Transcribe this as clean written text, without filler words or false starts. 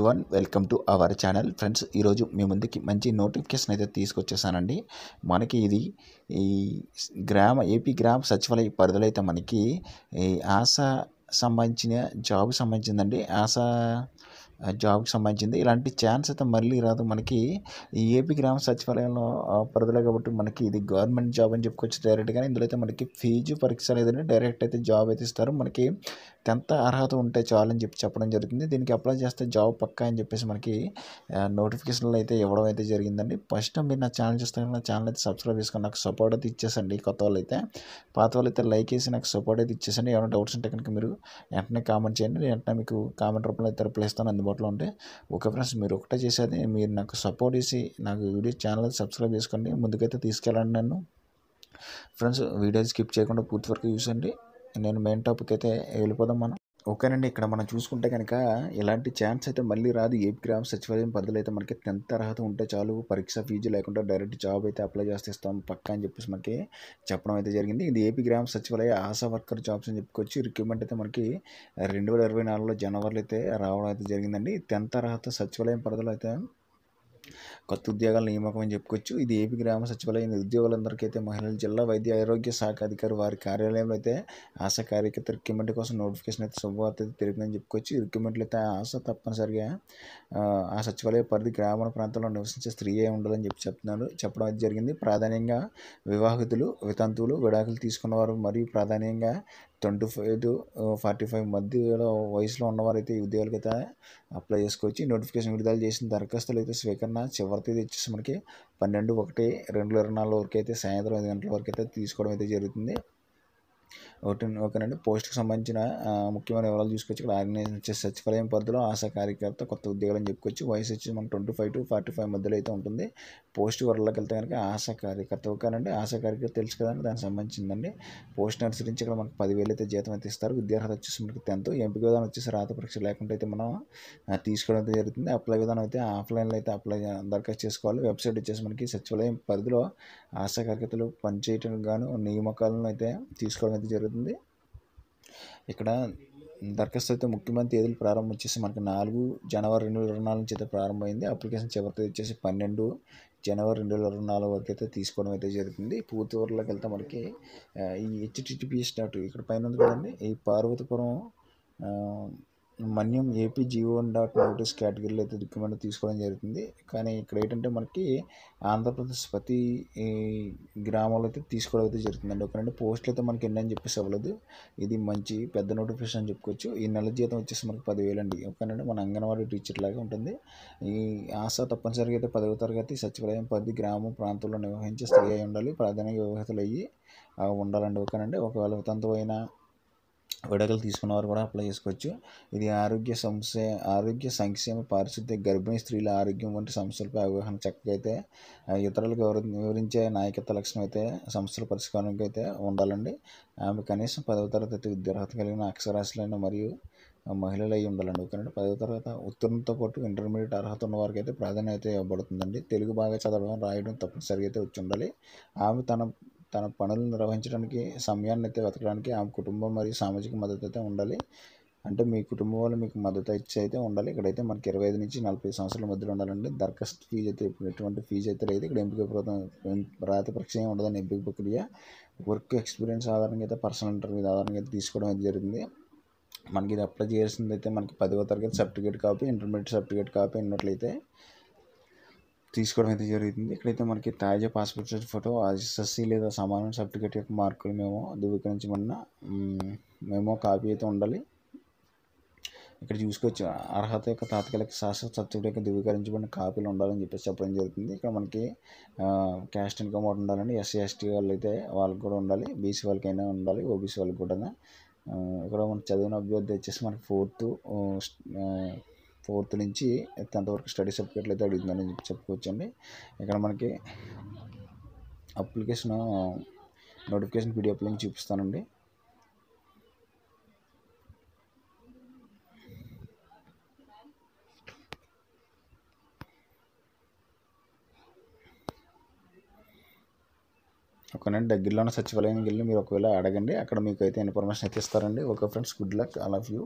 Everyone, welcome to our channel. Friends, ఈరోజు మీ ముందుకి మంచి నోటిఫికేషన్ అయితే తీసుకొచ్చేసానండి. మనకి ఇది ఈ ఏపీ గ్రామ సచివాలయ పరిధిలో అయితే మనకి ఈ ఆశా సంబంధించిన జాబ్కి సంబంధించిందండి. జాబ్కి సంబంధించింది. ఇలాంటి ఛాన్స్ అయితే మళ్ళీ రాదు మనకి ఈ ఏపీ గ్రామ సచివాలయంలో పరిధిలో. కాబట్టి మనకి ఇది గవర్నమెంట్ జాబ్ అని చెప్పుకోవచ్చు డైరెక్ట్గా. ఇందులో అయితే మనకి ఫీజు పరీక్ష లేదండి, డైరెక్ట్ అయితే జాబ్ అయితే ఇస్తారు. మనకి 10th అర్హత ఉంటే చాలని చెప్పడం జరుగుతుంది. దీనికి అప్లై చేస్తే జాబ్ పక్కా అని చెప్పేసి మనకి నోటిఫికేషన్లు అయితే ఇవ్వడం అయితే జరిగిందండి. ఫస్ట్ మీరు నా ఛానల్ చూస్తే నా ఛానల్ అయితే సబ్స్క్రైబ్ చేసుకొని నాకు సపోర్ట్ అయితే ఇచ్చేసండి. కొత్త వాళ్ళు అయితే, పాత వాళ్ళు అయితే లైక్ చేసి నాకు సపోర్ట్ అయితే ఇచ్చేసండి. ఏమైనా డౌట్స్ ఉంటే కనుక మీరు వెంటనే కామెంట్ చేయండి. వెంటనే మీకు కామెంట్ రూపంలో అయితే రిప్లై ఇస్తాను అందుబాటులో ఉంటే. ఓకే ఫ్రెండ్స్, మీరు ఒకటే చేసేది మీరు నాకు సపోర్ట్ చేసి నాకు వీడియో ఛానల్ సబ్స్క్రైబ్ చేసుకోండి, ముందుకైతే తీసుకెళ్ళండి నన్ను. ఫ్రెండ్స్, వీడియో స్కిప్ చేయకుండా పూర్తి వరకు చూసండి. నేను మెయిన్ టాపిక్ అయితే వెళ్ళిపోదాం మనం. ఓకేనండి, ఇక్కడ మనం చూసుకుంటే కనుక ఇలాంటి ఛాన్స్ అయితే మళ్ళీ రాదు. ఏపీ గ్రామ సచివాలయం పరిధిలో అయితే మనకి 10th అర్హత ఉంటే చాలు, పరీక్ష ఫీజు లేకుండా డైరెక్ట్ జాబ్ అయితే అప్లై చేస్తే ఇస్తాం పక్కా అని చెప్పేసి మనకి చెప్పడం అయితే జరిగింది. ఇది ఏపీ గ్రామ సచివాలయ ఆశా వర్కర్ జాబ్స్ అని చెప్పుకోవచ్చు. రిక్రూట్మెంట్ అయితే మనకి 2024 జనవరిలో అయితే రావడం అయితే జరిగిందండి. 10th అర్హత సచివాలయం పరిధిలో అయితే కొత్త ఉద్యోగాల నియామకం అని చెప్పుకోవచ్చు. ఇది ఏపీ గ్రామ సచివాలయం ఉద్యోగులందరికీ అయితే మహిళల జిల్లా వైద్య ఆరోగ్య శాఖ అధికారి వారి కార్యాలయంలో అయితే ఆశా కార్యకర్త రిక్రూట్మెంట్ కోసం నోటిఫికేషన్ అయితే శుభవార్త అయితే తెలిపిందని చెప్పుకోవచ్చు. ఈ రిక్రూట్మెంట్లో అయితే ఆశ తప్పనిసరిగా ఆ సచివాలయ పరిధి గ్రామీణ ప్రాంతంలో నివసించే స్త్రీ అయి ఉండాలని చెప్పడం అయితే జరిగింది. ప్రాధాన్యంగా వివాహితులు, వితంతువులు, విడాకులు తీసుకున్నవారు మరియు ప్రాధాన్యంగా 25 to 45 మధ్యలో వయసులో ఉన్నవారైతే ఈ ఉద్యోగాలకు అయితే అప్లై చేసుకోవచ్చు. ఈ నోటిఫికేషన్ విడుదల చేసిన దరఖాస్తులు అయితే స్వీకరణ చివరి తేదీ వచ్చేసి మనకి 12/1/2024 వరకు అయితే సాయంత్రం 5 గంటల వరకు అయితే తీసుకోవడం అయితే జరుగుతుంది. ఓకేనండి. పోస్ట్కి సంబంధించిన ముఖ్యమైన వివరాలు చూసుకోవచ్చు. ఇక్కడ ఆర్గనైజేషన్ వచ్చేసి సచివాలయం పరిధిలో ఆశా కార్యకర్త కొత్త ఉద్యోగాలు అని చెప్పుకోవచ్చు. వయసు వచ్చి మనం 25 to 45 మధ్యలో అయితే ఉంటుంది. పోస్ట్ వరలోకి వెళ్తే కనుక ఆశా కార్యకర్త. ఓకేనండి, ఆశా కార్యకర్త తెలుసు కదండి, దానికి సంబంధించిందండి. పోస్ట్ అనుసరించి ఇక్కడ మనకు 10,000 అయితే జీతం అయితే ఇస్తారు. విద్యార్హత వచ్చేసి మనకి 10th. ఎంపిక విధానం వచ్చేసి రాత పరీక్ష లేకుండా అయితే మనం తీసుకోవడం అయితే జరుగుతుంది. అప్లై విధానం అయితే ఆఫ్లైన్లో అయితే దరఖాస్తు చేసుకోవాలి. వెబ్సైట్ వచ్చేసి మనకి సచివాలయం పరిధిలో ఆశా కార్యకర్తలు పనిచేయడానికి గాను నియామకాలను అయితే తీసుకోవడం అయితే జరుగుతుంది. ఇక్కడ దరఖాస్తు అయితే ముఖ్యమైన తేదీలు ప్రారంభం వచ్చేసి మనకి 4 జనవరి 2024 నుంచి అయితే ప్రారంభమైంది. అప్లికేషన్ చివరి తేదీ వచ్చేసి 12 జనవరి 2024 వరకు అయితే తీసుకోవడం అయితే జరుగుతుంది. పూర్తి వివరాలకు వెళ్తే మనకి ఈ https ఇక్కడ పైన ఉంది కదండి, ఈ పార్వతీపురం మన్యం ఏపీ GO1.notice కేటగిరీలో అయితే రికమెండ్ తీసుకోవడం జరుగుతుంది. కానీ ఇక్కడ ఏంటంటే మనకి ఆంధ్రప్రదేశ్ ప్రతి గ్రామంలో అయితే తీసుకోవడం అయితే జరుగుతుందండి. ఒకనంటే పోస్టులు అయితే మనకి ఎన్ని అని చెప్పేసి అవ్వలేదు. ఇది మంచి పెద్ద నోటిఫికేషన్ అని చెప్పుకోవచ్చు. ఈ నెల జీతం వచ్చేసి మనకి 10,000 అండి. ఓకేనండి, మన అంగన్వాడీ టీచర్ లాగా ఉంటుంది. ఈ ఆశ తప్పనిసరిగా అయితే 10వ తరగతి సచివాలయం పరిధి గ్రామ ప్రాంతంలో నిర్వహించే స్త్రీ అయి ఉండాలి. ప్రాధాన్యంగా వివాహితులు అయ్యి ఉండాలండి. ఓకేనండి, ఒకవేళ వితంతు అయినా విడాకులు తీసుకున్న వారు కూడా అప్లై చేసుకోవచ్చు. ఇది ఆరోగ్య సంక్షేమ, పారిశుద్ధ్య, గర్భిణీ స్త్రీల ఆరోగ్యం వంటి సమస్యలపై అవగాహన చక్కగా అయితే ఇతరులకు వివరించే నాయకత్వ లక్షణం అయితే సమస్యల పరిష్కారానికి అయితే ఉండాలండి. ఆమె కనీసం 10వ తరగతి విద్యార్హత కలిగిన అక్షరాస్యులైన మరియు మహిళలు అయి ఉండాలండి. ఓకేనండి, 10వ తరగతి ఉత్తీర్ణతో పాటు ఇంటర్మీడియట్ అర్హత ఉన్న వారికి అయితే ప్రాధాన్యత అయితే ఇవ్వబడుతుందండి. తెలుగు బాగా చదవడం, రాయడం తప్పనిసరిగా అయితే వచ్చి ఉండాలి. ఆమె తన పనులు నిర్వహించడానికి సమయాన్ని అయితే వెతకడానికి ఆమె కుటుంబం మరియు సామాజిక మద్దతు అయితే ఉండాలి. అంటే మీ కుటుంబం వాళ్ళు మీకు మద్దతు ఇచ్చి అయితే ఉండాలి. ఇక్కడైతే మనకి 25 నుంచి 40 సంవత్సరాల మధ్యలో ఉండాలండి. దరఖాస్తు ఫీజు అయితే ఎటువంటి ఫీజు అయితే లేదు. ఇక్కడ ఎంపిక రాత పరీక్ష ఏమి ఉండదని ఎంపిక ప్రక్రియ వర్క్ ఎక్స్పీరియన్స్ ఆధారంగా అయితే పర్సనల్ ఇంటర్వ్యూ ఆధారంగా అయితే తీసుకోవడం అయితే జరిగింది. మనకి ఇది అప్లై చేయాల్సింది అయితే మనకి 10వ తరగతి certificate copy, intermediate certificate copy ఉన్నట్లయితే తీసుకోవడం అయితే జరుగుతుంది. ఇక్కడైతే మనకి తాజా పాస్పోర్ట్ సైజ్ ఫోటో, SSC లేదా సమాన సర్టిఫికేట్ యొక్క మార్కులు ధృవీకరించబడిన మేమో కాపీ అయితే ఉండాలి. ఇక్కడ చూసుకోవచ్చు, అర్హత యొక్క తాత్కాలిక శాశ్వత సర్టిఫికేట్ యొక్క ధృవీకరించబడిన కాపీలు ఉండాలని చెప్పేసి చెప్పడం జరుగుతుంది. ఇక్కడ మనకి క్యాస్ట్ ఇన్కమ్ ఒకటి ఉండాలండి. SC ST వాళ్ళు అయితే వాళ్ళకి కూడా ఉండాలి. BC వాళ్ళకైనా ఉండాలి, OBC వాళ్ళకి కూడా. ఇక్కడ మనం చదివిన అభ్యర్థి వచ్చేసి మనకి 4th నుంచి 10th వరకు స్టడీ సర్టిఫికేట్లు అయితే అడుగుతుందని చెప్పుకోవచ్చండి. ఇక్కడ మనకి అప్లికేషన్ నోటిఫికేషన్ PDF లింక్ చూపిస్తానండి. ఓకేనండి, దగ్గరలో ఉన్న సచివాలయానికి వెళ్ళి మీరు ఒకవేళ అడగండి, అక్కడ మీకు అయితే ఇన్ఫర్మేషన్ అయితే ఇస్తారండి. Okay friends, good luck all of you.